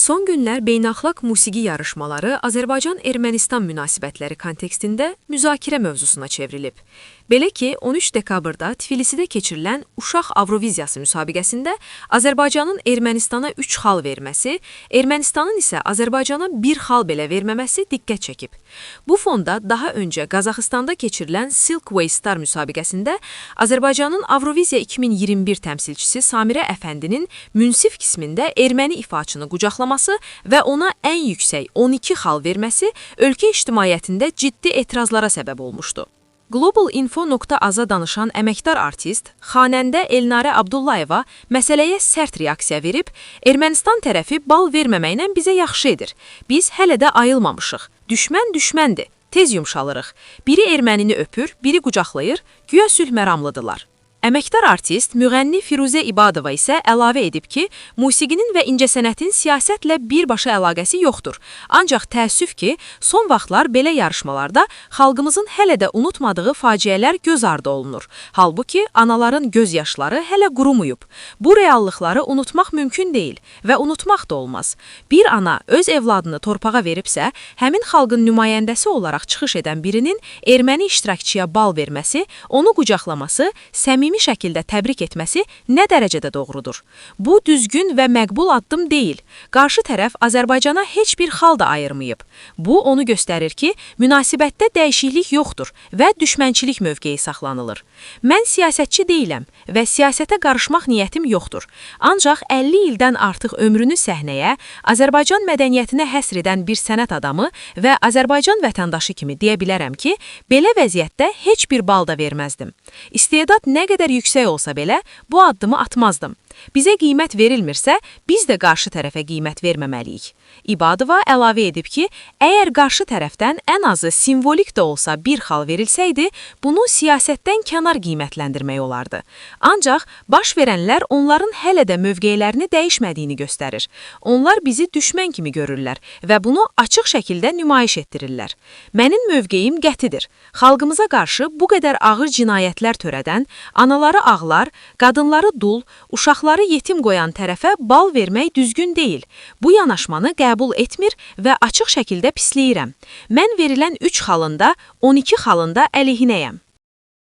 Son günlər beynəlxalq musiqi yarışmaları Azərbaycan-Ermənistan münasibətləri kontekstində müzakirə mövzusuna çevrilib. Belə ki, 13 dekabrda Tbilisidə keçirilən Uşaq Avroviziyası müsabiqəsində Azərbaycanın Ermənistana 3 xal verməsi, Ermənistanın isə Azərbaycana 1 xal belə verməməsi diqqət çəkib. Bu fonda daha öncə Qazaxıstanda keçirilən Silkway Star müsabiqəsində Azərbaycanın Avroviziya 2021 təmsilçisi Samirə Əfəndinin münsif qismində erməni ifaçını qucaqlaması və ona ən yüksək 12 xal verməsi ölkə ictimaiyyətində ciddi etirazlara səbəb olmuşdu. Globalinfo.az-a danışan əməkdar artist, xanəndə Elnarə Abdullayeva məsələyə sərt reaksiya verib, Ermənistan tərəfi bal verməməklə bizə yaxşı edir. Biz hələ də ayılmamışıq. Düşmən düşməndir. Tez yumşalırıq. Biri ermənini öpür, biri qucaqlayır, güya sülh məramlıdırlar. Əməkdar artist, müğənni Firuzə İbadova isə əlavə edib ki, musiqinin və incəsənətin siyasətlə birbaşa əlaqəsi yoxdur. Ancaq təəssüf ki, son vaxtlar belə yarışmalarda xalqımızın hələ də unutmadığı faciələr göz ardı olunur. Halbuki, anaların göz yaşları hələ qurumayıb. Bu reallıqları unutmaq mümkün deyil və unutmaq da olmaz. Bir ana öz evladını torpağa veribsə, həmin xalqın nümayəndəsi olaraq çıxış edən birinin erməni iştirakçıya bal verməsi, onu qucaqlaması, səmimi şəkildə təbrik etməsi nə dərəcədə doğrudur? Bu, düzgün və məqbul addım deyil. Qarşı tərəf Azərbaycana heç bir xal da ayırmayıb. Bu, onu göstərir ki, münasibətdə dəyişiklik yoxdur və düşmənçilik mövqeyi saxlanılır. Mən siyasətçi deyiləm və siyasətə qarışmaq niyyətim yoxdur. Ancaq 50 ildən artıq ömrünü səhnəyə, Azərbaycan mədəniyyətinə həsr edən bir sənət adamı və Azərbaycan vətəndaşı kimi deyə bilərəm ki, belə vəziyyətdə heç bir bal da verməzdim. İstedad nə qədər yüksək olsa belə, bu addımı atmazdım. Bizə qiymət verilmirsə, biz də qarşı tərəfə qiymət verməməliyik. İbadova əlavə edib ki, əgər qarşı tərəfdən ən azı simvolik də olsa bir xal verilsəydi, bunu siyasətdən kənar qiymətləndirmək olardı. Ancaq baş verənlər onların hələ də mövqelərini dəyişmədiyini göstərir. Onlar bizi düşmən kimi görürlər və bunu açıq şəkildə nümayiş etdirirlər. Mənim mövqeyim qətidir. Xalqımıza qarşı bu qədər ağır cinayətlər törədən, anaları ağlar, qadınları dul, uşaqları yetim qoyan tərəfə bal vermək düzgün deyil. Bu yanaşmanı qəbul etmir və açıq şəkildə pisləyirəm. Mən verilən 3 xalında, 12 xalında əleyhinəyəm.